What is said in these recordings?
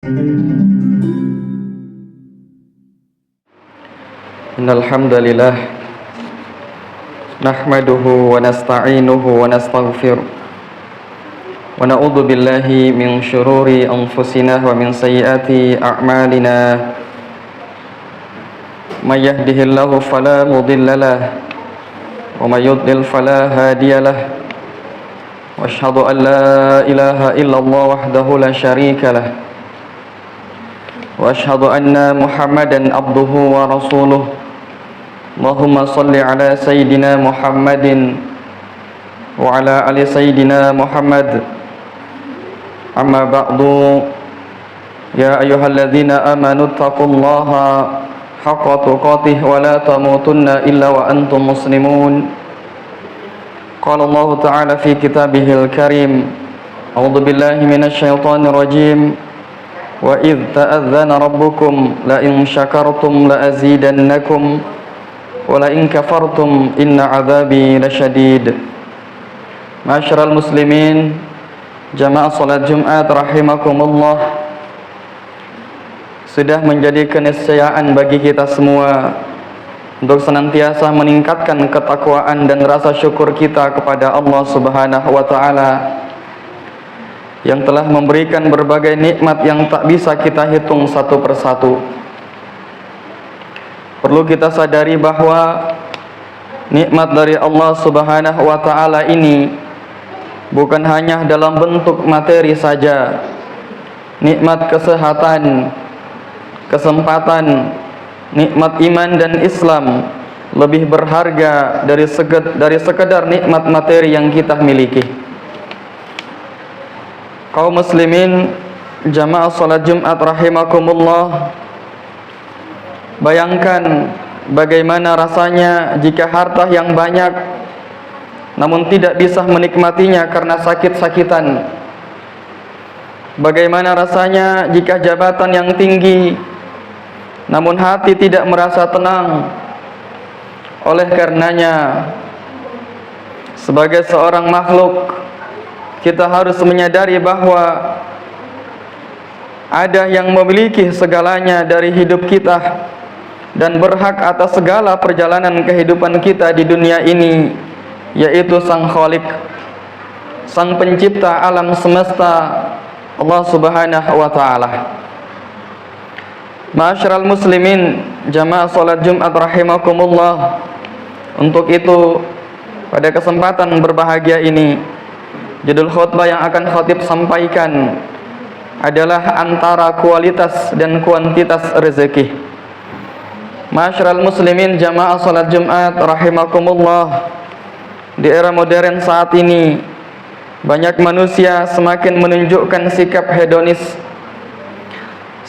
Innal hamdalillah nahmaduhu wa nasta'inuhu wa nastaghfiruh wa na'udzu billahi min syururi anfusina wa min sayyiati a'malina. May yahdihillahu fala mudilla lahu wa may yudlil fala hadiya lahu. Wa asyhadu an la ilaha illallah wahdahu la syarika lahu wa asyhadu anna Muhammadan abduhu wa rasuluh. Allahumma salli ala sayyidina Muhammadin wa ala ali sayyidina Muhammad. Amma ba'du, ya ayyuhalladzina amanu taqullaha haqqa tuqatih wa la tamutunna illa wa antum muslimun. Qala Allah ta'ala fi kitabihil karim, a'udzu billahi minasy syaithanir rajim. Wa idz ta'adzana rabbukum la in syakartum la azidannakum wa la in kafartum inna 'adzabi lasyadid. Ma'asyiral muslimin, jamaah salat Jumat rahimakumullah. Sudah menjadi keniscayaan bagi kita semua untuk senantiasa meningkatkan ketakwaan dan rasa syukur kita kepada Allah Subhanahu wa taala yang telah memberikan berbagai nikmat yang tak bisa kita hitung satu persatu. Perlu kita sadari bahwa nikmat dari Allah Subhanahu wa taala ini bukan hanya dalam bentuk materi saja. Nikmat kesehatan, kesempatan, nikmat iman dan Islam lebih berharga dari sekedar nikmat materi yang kita miliki. Kaum muslimin, jamaah salat Jumat rahimakumullah, bayangkan bagaimana rasanya jika harta yang banyak namun tidak bisa menikmatinya karena sakit-sakitan. Bagaimana rasanya jika jabatan yang tinggi namun hati tidak merasa tenang. Oleh karenanya, sebagai seorang makhluk, kita harus menyadari bahwa ada yang memiliki segalanya dari hidup kita dan berhak atas segala perjalanan kehidupan kita di dunia ini, yaitu Sang Khalik, Sang Pencipta alam semesta, Allah Subhanahu wa taala. Ma'asyiral muslimin, jamaah salat Jumat rahimakumullah. Untuk itu, pada kesempatan berbahagia ini, judul khutbah yang akan khatib sampaikan adalah antara kualitas dan kuantitas rezeki. Ma'asyiral muslimin, jamaah salat Jumat rahimakumullah. Di era modern saat ini, banyak manusia semakin menunjukkan sikap hedonis,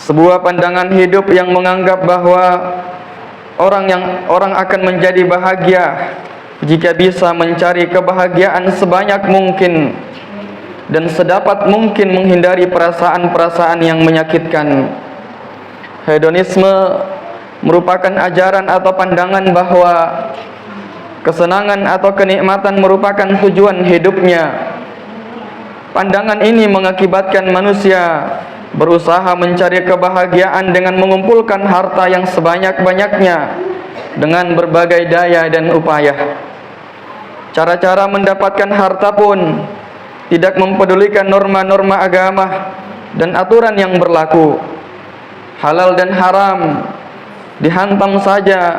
sebuah pandangan hidup yang menganggap bahwa orang akan menjadi bahagia jika bisa mencari kebahagiaan sebanyak mungkin dan sedapat mungkin menghindari perasaan-perasaan yang menyakitkan. Hedonisme merupakan ajaran atau pandangan bahwa kesenangan atau kenikmatan merupakan tujuan hidupnya. Pandangan ini mengakibatkan manusia berusaha mencari kebahagiaan dengan mengumpulkan harta yang sebanyak-banyaknya dengan berbagai daya dan upaya. Cara-cara mendapatkan harta pun tidak mempedulikan norma-norma agama dan aturan yang berlaku. Halal dan haram dihantam saja,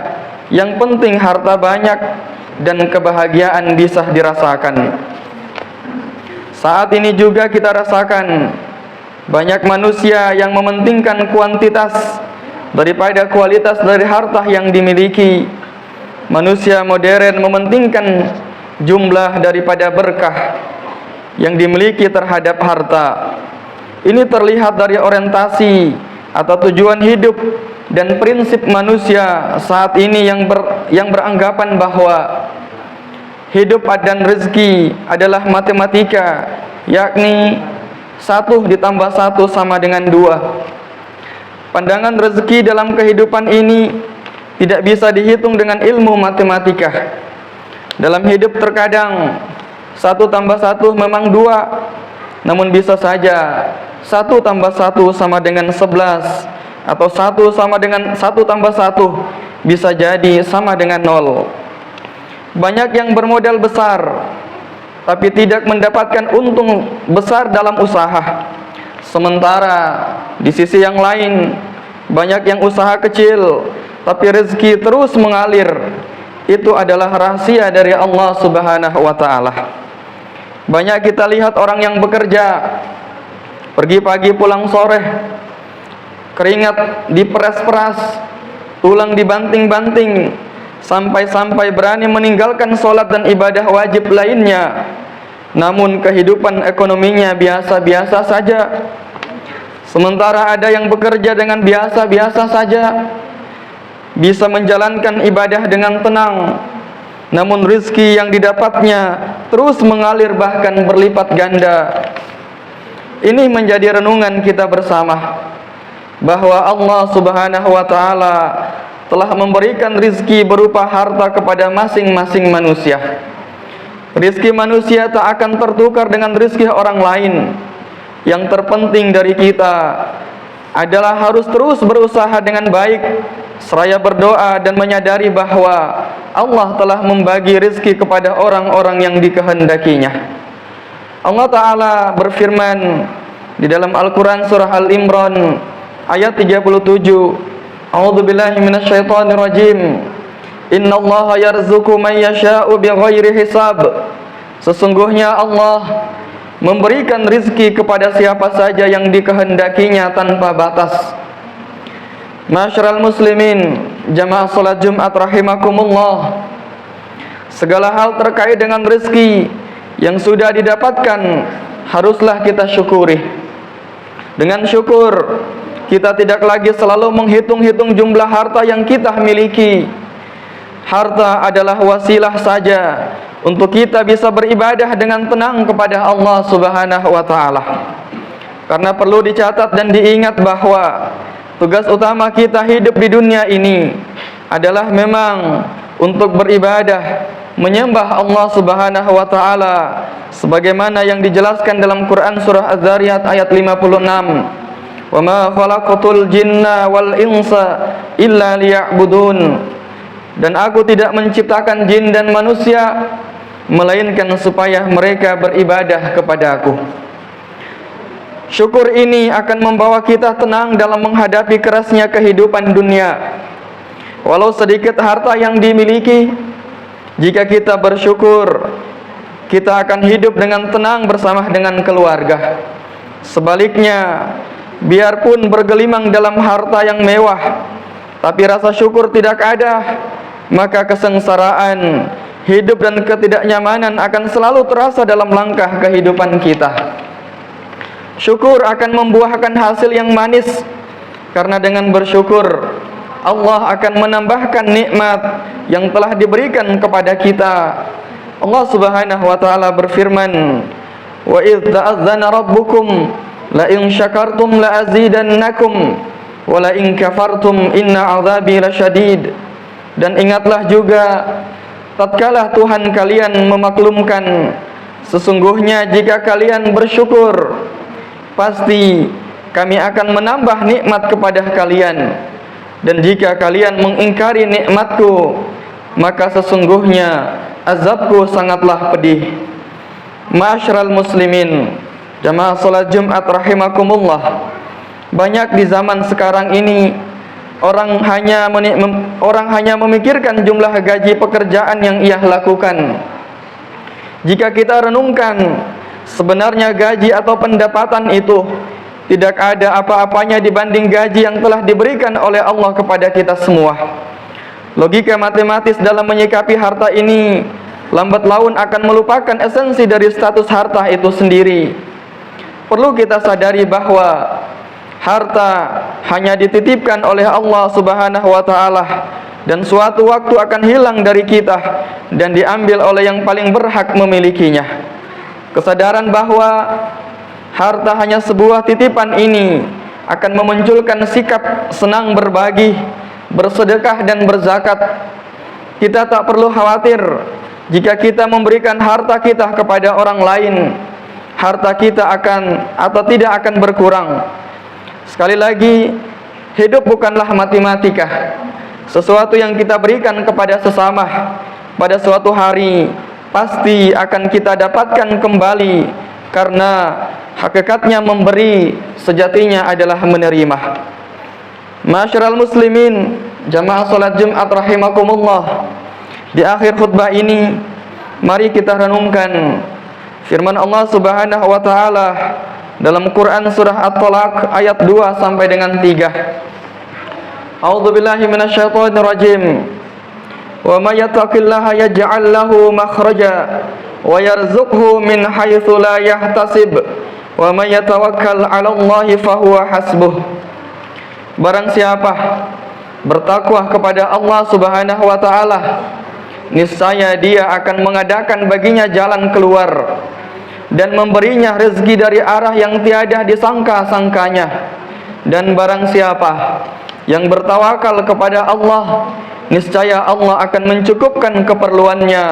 yang penting harta banyak dan kebahagiaan bisa dirasakan. Saat ini juga kita rasakan banyak manusia yang mementingkan kuantitas daripada kualitas dari harta yang dimiliki. Manusia modern mementingkan jumlah daripada berkah yang dimiliki terhadap harta. Ini terlihat dari orientasi atau tujuan hidup dan prinsip manusia saat ini yang beranggapan bahwa hidup dan rezeki adalah matematika, yakni 1 ditambah 1 sama dengan 2. Pandangan rezeki dalam kehidupan ini tidak bisa dihitung dengan ilmu matematika. Dalam hidup terkadang 1 tambah 1 memang 2, namun bisa saja 1 tambah 1 sama dengan 11, atau 1 sama dengan 1 tambah 1 bisa jadi sama dengan 0. Banyak yang bermodal besar tapi tidak mendapatkan untung besar dalam usaha. Sementara di sisi yang lain, banyak yang usaha kecil tapi rezeki terus mengalir. Itu adalah rahasia dari Allah Subhanahu wa ta'ala. Banyak kita lihat orang yang bekerja, pergi pagi pulang sore, keringat diperas-peras, tulang dibanting-banting, sampai-sampai berani meninggalkan sholat dan ibadah wajib lainnya. Namun kehidupan ekonominya biasa-biasa saja. Sementara ada yang bekerja dengan biasa-biasa saja, bisa menjalankan ibadah dengan tenang, namun rezeki yang didapatnya terus mengalir bahkan berlipat ganda. Ini menjadi renungan kita bersama, bahwa Allah Subhanahu wa ta'ala telah memberikan rizki berupa harta kepada masing-masing manusia. Rizki manusia tak akan tertukar dengan rizki orang lain. Yang terpenting dari kita adalah harus terus berusaha dengan baik, seraya berdoa dan menyadari bahwa Allah telah membagi rizki kepada orang-orang yang dikehendakinya. Allah Ta'ala berfirman di dalam Al-Quran surah Al-Imran ayat 37, A'udzubillahi minasyaitonirrajim. Innallaha yarzuqu man yasha'u bighairi hisab. Sesungguhnya Allah memberikan rizki kepada siapa saja yang dikehendakinya tanpa batas. Masyarul muslimin, jamaah salat Jumat rahimakumullah. Segala hal terkait dengan rizki yang sudah didapatkan haruslah kita syukuri. Dengan syukur, kita tidak lagi selalu menghitung-hitung jumlah harta yang kita miliki. Harta adalah wasilah saja untuk kita bisa beribadah dengan tenang kepada Allah Subhanahu wa ta'ala. Karena perlu dicatat dan diingat bahwa tugas utama kita hidup di dunia ini adalah memang untuk beribadah, menyembah Allah Subhanahu wa ta'ala sebagaimana yang dijelaskan dalam Quran surah Az-Zariyat ayat 56. Wa ma khalaqatul jinna wal insa illa liya'budun. Dan aku tidak menciptakan jin dan manusia melainkan supaya mereka beribadah kepada aku. Syukur ini akan membawa kita tenang dalam menghadapi kerasnya kehidupan dunia. Walau sedikit harta yang dimiliki, jika kita bersyukur, kita akan hidup dengan tenang bersama dengan keluarga. Sebaliknya, biarpun bergelimang dalam harta yang mewah, tapi rasa syukur tidak ada, maka kesengsaraan, hidup dan ketidaknyamanan akan selalu terasa dalam langkah kehidupan kita. Syukur akan membuahkan hasil yang manis, karena dengan bersyukur Allah akan menambahkan nikmat yang telah diberikan kepada kita. Allah Subhanahu wa ta'ala berfirman, wa idh ta'adzana rabbukum la in syakartum la azidannakum wa la in kafartum inna 'adzabi lasyadid. Dan ingatlah juga tatkala Tuhan kalian memaklumkan, sesungguhnya jika kalian bersyukur, pasti kami akan menambah nikmat kepada kalian. Dan jika kalian mengingkari nikmatku, maka sesungguhnya azabku sangatlah pedih. Ma'asyiral muslimin, jamaah salat Jumat rahimakumullah. Banyak di zaman sekarang ini orang hanya memikirkan jumlah gaji pekerjaan yang ia lakukan. Jika kita renungkan, sebenarnya gaji atau pendapatan itu tidak ada apa-apanya dibanding gaji yang telah diberikan oleh Allah kepada kita semua. Logika matematis dalam menyikapi harta ini lambat laun akan melupakan esensi dari status harta itu sendiri. Perlu kita sadari bahwa harta hanya dititipkan oleh Allah Subhanahu wa ta'ala, dan suatu waktu akan hilang dari kita dan diambil oleh yang paling berhak memilikinya. Kesadaran bahwa harta hanya sebuah titipan ini akan memunculkan sikap senang berbagi, bersedekah dan berzakat. Kita tak perlu khawatir jika kita memberikan harta kita kepada orang lain. harta kita akan atau tidak akan berkurang. Sekali lagi, hidup bukanlah matematika. Sesuatu yang kita berikan kepada sesama pada suatu hari pasti akan kita dapatkan kembali, karena hakikatnya memberi sejatinya adalah menerima. Ma'asyiral muslimin, jamaah salat Jumat rahimakumullah. Di akhir khutbah ini, mari kita renungkan firman Allah Subhanahu wa taala dalam Quran surah At-Talaq ayat 2 sampai dengan 3. A'udzubillahi minasyaitonir rajim. Wa may yattaqillaha yaj'al lahu makhraja wa yarzuqhu min haitsu la yahtasib wa may yatawakkal 'alallahi fahuwa hasbuh. Barang siapa bertakwa kepada Allah Subhanahu wa taala, niscaya dia akan mengadakan baginya jalan keluar dan memberinya rezeki dari arah yang tiada disangka-sangkanya. Dan barang siapa yang bertawakal kepada Allah, niscaya Allah akan mencukupkan keperluannya.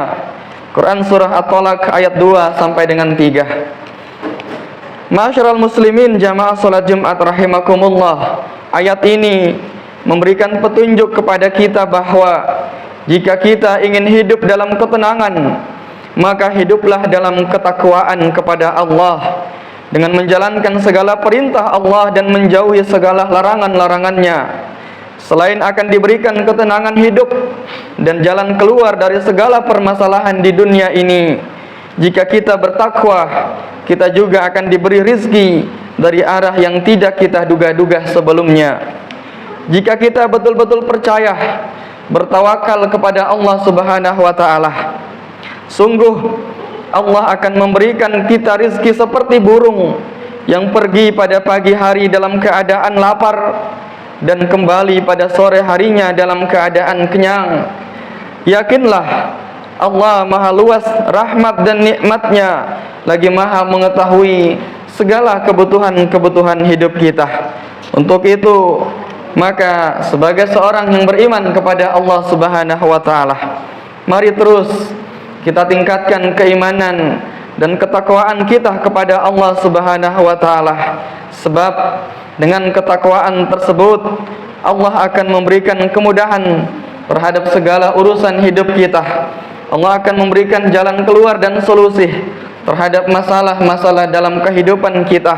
Quran surah At-Talaq ayat 2 sampai dengan 3. Ma'asyiral muslimin, jamaah salat Jumat rahimakumullah. Ayat ini memberikan petunjuk kepada kita bahwa jika kita ingin hidup dalam ketenangan, maka hiduplah dalam ketakwaan kepada Allah dengan menjalankan segala perintah Allah dan menjauhi segala larangan-larangannya. Selain akan diberikan ketenangan hidup dan jalan keluar dari segala permasalahan di dunia ini, jika kita bertakwa, kita juga akan diberi rizki dari arah yang tidak kita duga-duga sebelumnya. Jika kita betul-betul percaya, bertawakal kepada Allah Subhanahu wa taala, sungguh Allah akan memberikan kita rizki seperti burung yang pergi pada pagi hari dalam keadaan lapar dan kembali pada sore harinya dalam keadaan kenyang. Yakinlah, Allah maha luas rahmat dan nikmatnya, lagi maha mengetahui segala kebutuhan-kebutuhan hidup kita. Untuk itu, maka sebagai seorang yang beriman kepada Allah Subhanahu wa taala, mari terus kita tingkatkan keimanan dan ketakwaan kita kepada Allah Subhanahu wa taala. Sebab dengan ketakwaan tersebut Allah akan memberikan kemudahan terhadap segala urusan hidup kita. Allah akan memberikan jalan keluar dan solusi terhadap masalah-masalah dalam kehidupan kita.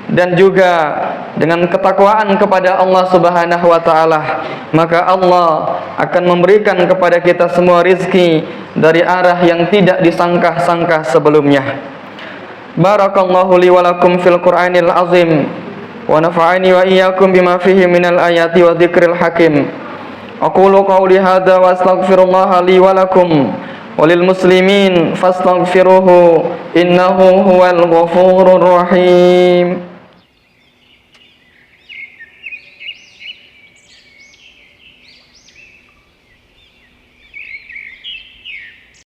Dan juga dengan ketakwaan kepada Allah Subhanahu wa taala, maka Allah akan memberikan kepada kita semua rizki dari arah yang tidak disangka-sangka sebelumnya. Barakallahu li wa lakum fil Qur'anil azim wa nafa'ani wa iyyakum bima fihi minal ayati wa dzikril hakim. Aqulu qawli hadza wa astaghfirullaha li wa lakum walil muslimin fastaghfiruhu innahu huwal ghafurur rahim.